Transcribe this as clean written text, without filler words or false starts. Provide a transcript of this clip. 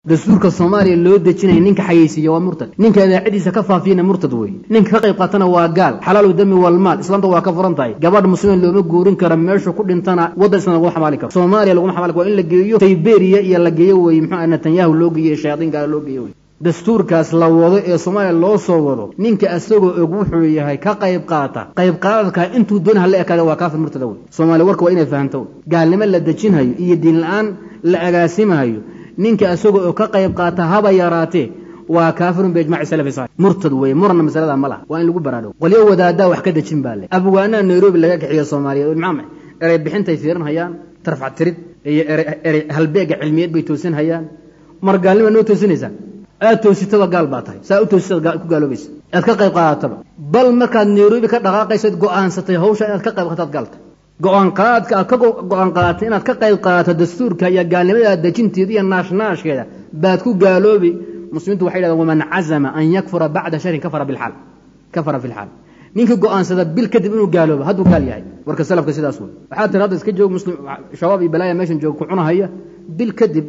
دستورك الصومالي اللي ودجينay ninka xayeysiyo waa murtad ninka idaacadiisa ka faafiyana murtad way ninka ka qayb qaatana waa gaal xalaal u dami wal maal islaanta waa ka furantahay gabadh muslimiin looma guurin kara meesha ku dhintana wadanka lagu xamaali karo Soomaaliya lagu xamaali waa in la geeyo Siberia iyo la geeyo way maxaa Netanyahu loo geeyo shayaadiinka loo geeyo dastuurkaas la wado ee Soomaaliya loo soo wado ninka asagoo ugu wuxuu yahay ka qayb qaadka intuu doon hal eekada waa kaafir murtad way Soomaaliya warka waa inay fahanto gaalnimo la dajinayo iyo diin la'aan la agaasimayo ninka asagoo ka qayb qaata haba yaraatee waa kaafirun bijmaac salafi saay murtad way murna masalada ma laha waa in lagu baraado qoliyo wadaada wax ka dajin baale abwaana Nairobi laga kaxiyo Soomaaliya maxaa eray bixintay fiirin hayaan tarfac tirid iyo eray halbeega cilmiyeed bay toosin hayaan mar gaalnimo noo toosinaysa aad toositada gaal baa tahay saa u toositada ku gaaloobaysa aad ka qayb qaadato bal markaad Nairobi ka dhaqaaqayso go'aansatay hawsha aad ka qayb qaatad galta go'aan qaadka inaad ka qayb qaadato dastuurka iyo gaalnimada dajinteeda iyo naashnaashkeeda baad ku gaaloobi muslimiintu waxay yiraahdaan waman azama an yakfura ba'da sharin kafara fil hal ninka go'aansada bil kadib inuu gaaloobo haduu gaal yahay warka salafka sidaas waxaa tirada iska joog muslim shabaab iyo balaaya meeshan joog ku cunahaya bil kadib